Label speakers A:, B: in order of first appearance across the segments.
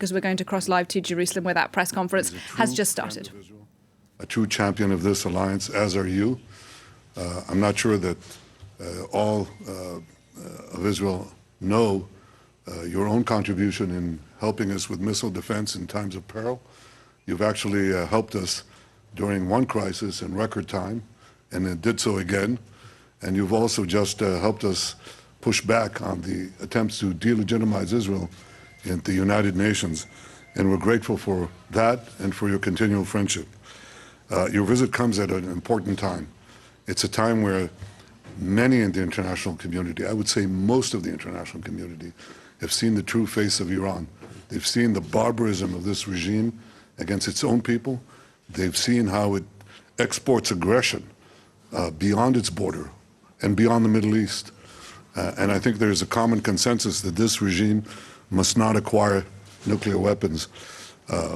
A: because we're going to cross live to Jerusalem where that press conference has just started.
B: A true champion of this alliance, as are you. I'm not sure that all of Israel know your own contribution in helping us with missile defense in times of peril. You've actually helped us during one crisis in record time, and it did so again. And you've also just helped us push back on the attempts to delegitimize Israel in the United Nations. And we're grateful for that and for your continual friendship. Your visit comes at an important time. It's a time where many in the international community, I would say most of the international community, have seen the true face of Iran. They've seen the barbarism of this regime against its own people. They've seen how it exports aggression beyond its border and beyond the Middle East. And I think there's a common consensus that this regime must not acquire nuclear weapons.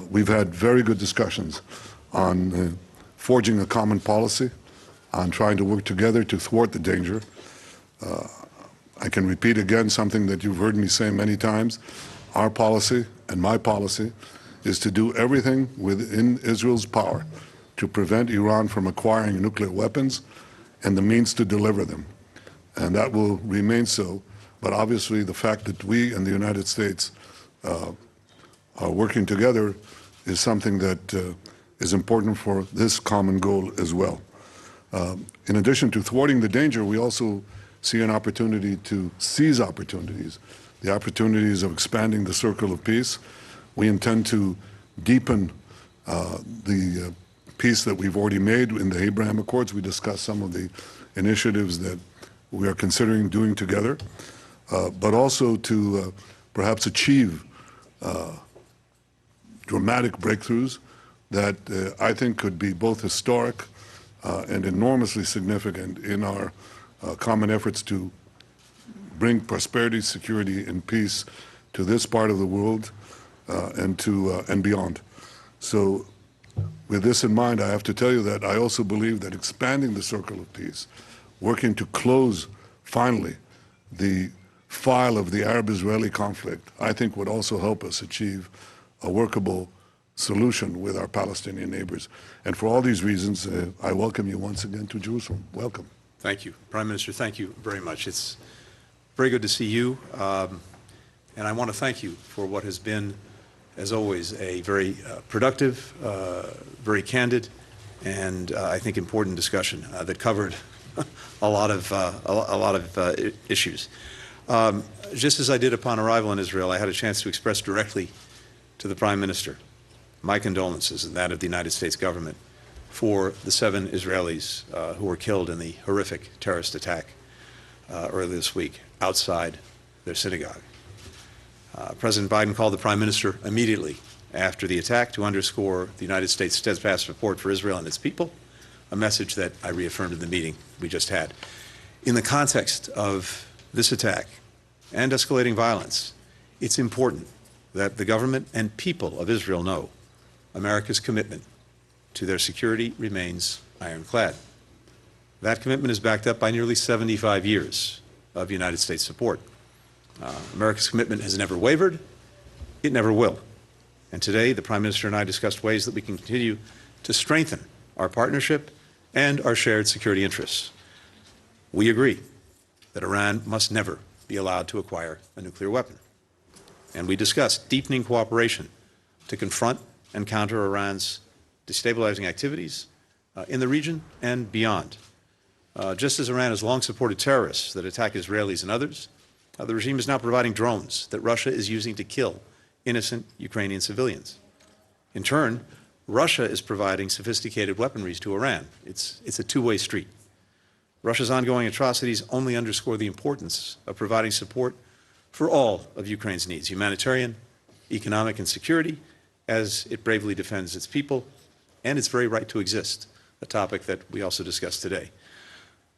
B: We've had very good discussions on forging a common policy, on trying to work together to thwart the danger. I can repeat again something that you've heard me say many times. Our policy and my policy is to do everything within Israel's power to prevent Iran from acquiring nuclear weapons and the means to deliver them. And that will remain so. But obviously the fact that we and the United States are working together is something that is important for this common goal as well. In addition to thwarting the danger, we also see an opportunity to seize opportunities, the opportunities of expanding the circle of peace. We intend to deepen the peace that we've already made in the Abraham Accords. We discussed some of the initiatives that we are considering doing together, but also to perhaps achieve dramatic breakthroughs that I think could be both historic and enormously significant in our common efforts to bring prosperity, security, and peace to this part of the world and beyond. So with this in mind, I have to tell you that I also believe that expanding the circle of peace, working to close, finally, the file of the Arab-Israeli conflict, I think would also help us achieve a workable solution with our Palestinian neighbors. And for all these reasons, I welcome you once again to Jerusalem. Welcome.
C: Thank you. Prime Minister, thank you very much. It's very good to see you. And I want to thank you for what has been, as always, a very productive, very candid, and I think important discussion that covered a lot of issues. Just as I did upon arrival in Israel, I had a chance to express directly to the Prime Minister my condolences and that of the United States government for the 7 Israelis who were killed in the horrific terrorist attack earlier this week outside their synagogue. President Biden called the Prime Minister immediately after the attack to underscore the United States' steadfast support for Israel and its people, a message that I reaffirmed in the meeting we just had. In the context of this attack and escalating violence, it's important that the government and people of Israel know America's commitment to their security remains ironclad. That commitment is backed up by nearly 75 years of United States support. America's commitment has never wavered. It never will. And today, the Prime Minister and I discussed ways that we can continue to strengthen our partnership and our shared security interests. We agree that Iran must never be allowed to acquire a nuclear weapon. And we discussed deepening cooperation to confront and counter Iran's destabilizing activities in the region and beyond. Just as Iran has long supported terrorists that attack Israelis and others, the regime is now providing drones that Russia is using to kill innocent Ukrainian civilians. In turn, Russia is providing sophisticated weaponry to Iran. It's a two-way street. Russia's ongoing atrocities only underscore the importance of providing support for all of Ukraine's needs, humanitarian, economic, and security, as it bravely defends its people and its very right to exist, a topic that we also discussed today.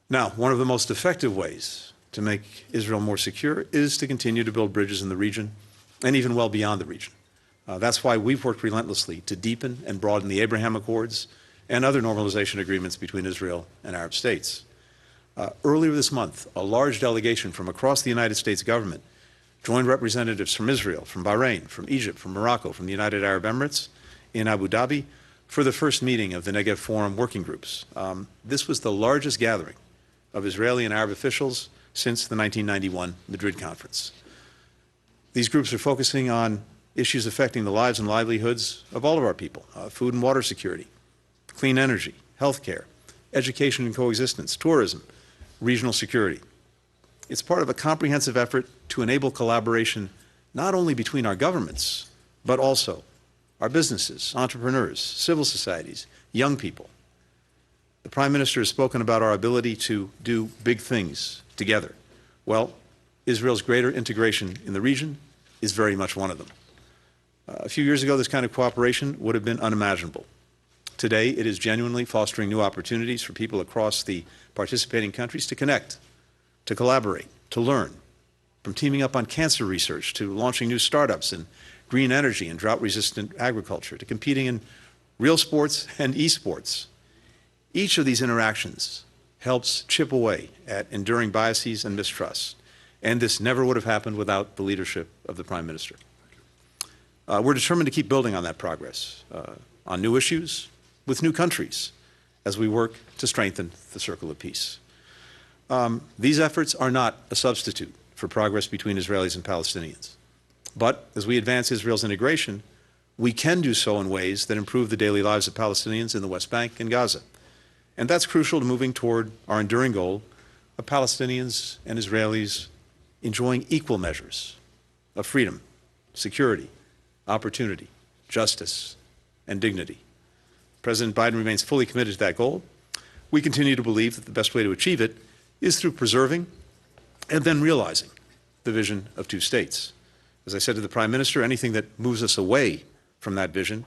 C: Now, one of the most effective ways to make Israel more secure is to continue to build bridges in the region and even well beyond the region. That's why we've worked relentlessly to deepen and broaden the Abraham Accords and other normalization agreements between Israel and Arab states. Earlier this month, a large delegation from across the United States government joined representatives from Israel, from Bahrain, from Egypt, from Morocco, from the United Arab Emirates in Abu Dhabi for the first meeting of the Negev Forum working groups. This was the largest gathering of Israeli and Arab officials since the 1991 Madrid Conference. These groups are focusing on issues affecting the lives and livelihoods of all of our people, food and water security, clean energy, healthcare, education and coexistence, tourism, regional security. It's part of a comprehensive effort to enable collaboration not only between our governments, but also our businesses, entrepreneurs, civil societies, young people. The Prime Minister has spoken about our ability to do big things together. Well, Israel's greater integration in the region is very much one of them. A few years ago, this kind of cooperation would have been unimaginable. Today, it is genuinely fostering new opportunities for people across the participating countries to connect, to collaborate, to learn, from teaming up on cancer research to launching new startups in green energy and drought-resistant agriculture, to competing in real sports and esports. Each of these interactions helps chip away at enduring biases and mistrust. And this never would have happened without the leadership of the Prime Minister. We're determined to keep building on that progress, on new issues, with new countries, as we work to strengthen the circle of peace. These efforts are not a substitute for progress between Israelis and Palestinians. But as we advance Israel's integration, we can do so in ways that improve the daily lives of Palestinians in the West Bank and Gaza. And that's crucial to moving toward our enduring goal of Palestinians and Israelis enjoying equal measures of freedom, security, opportunity, justice, and dignity. President Biden remains fully committed to that goal. We continue to believe that the best way to achieve it is through preserving and then realizing the vision of two states. As I said to the Prime Minister, anything that moves us away from that vision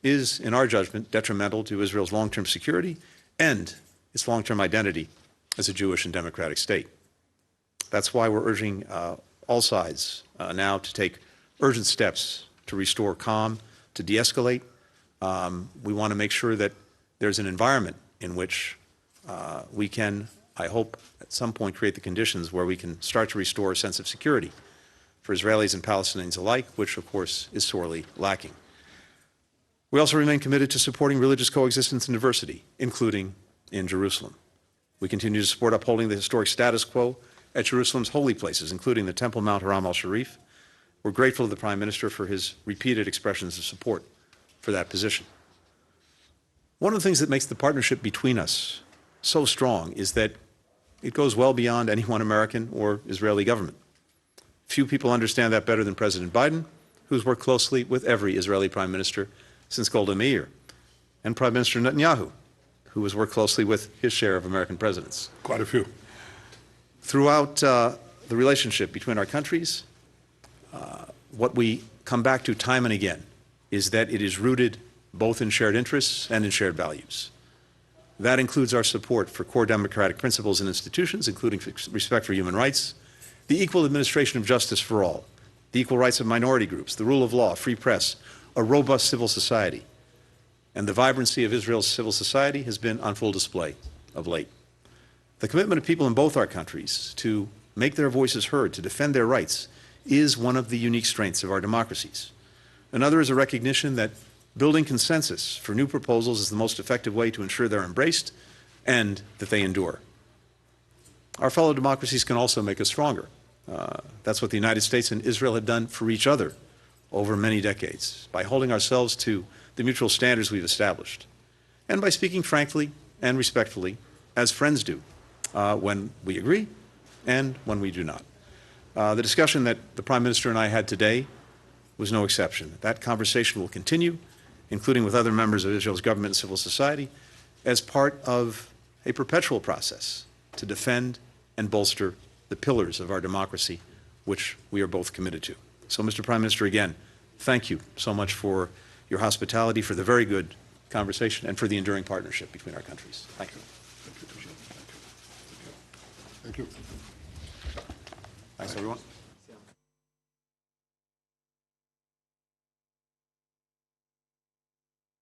C: is, in our judgment, detrimental to Israel's long-term security and its long-term identity as a Jewish and democratic state. That's why we're urging all sides now to take urgent steps to restore calm, to de-escalate. We want to make sure that there's an environment in which we can, I hope, at some point create the conditions where we can start to restore a sense of security for Israelis and Palestinians alike, which, of course, is sorely lacking. We also remain committed to supporting religious coexistence and diversity, including in Jerusalem. We continue to support upholding the historic status quo at Jerusalem's holy places, including the Temple Mount Haram al-Sharif. We're grateful to the Prime Minister for his repeated expressions of support for that position. One of the things that makes the partnership between us so strong is that it goes well beyond any one American or Israeli government. Few people understand that better than President Biden, who's worked closely with every Israeli Prime Minister since Golda Meir, and Prime Minister Netanyahu, who has worked closely with his share of American presidents.
B: Quite a few.
C: Throughout the relationship between our countries, what we come back to time and again is that it is rooted both in shared interests and in shared values. That includes our support for core democratic principles and institutions, including respect for human rights, the equal administration of justice for all, the equal rights of minority groups, the rule of law, free press, a robust civil society. And the vibrancy of Israel's civil society has been on full display of late. The commitment of people in both our countries to make their voices heard, to defend their rights, is one of the unique strengths of our democracies. Another is a recognition that building consensus for new proposals is the most effective way to ensure they're embraced and that they endure. Our fellow democracies can also make us stronger. That's what the United States and Israel have done for each other over many decades, by holding ourselves to the mutual standards we've established, and by speaking frankly and respectfully, as friends do, when we agree and when we do not. The discussion that the Prime Minister and I had today was no exception. That conversation will continue, including with other members of Israel's government and civil society, as part of a perpetual process to defend and bolster the pillars of our democracy, which we are both committed to. So, Mr. Prime Minister, again, thank you so much for your hospitality, for the very good conversation, and for the enduring partnership between our countries. Thank you.
B: Thank you.
C: Thanks, everyone.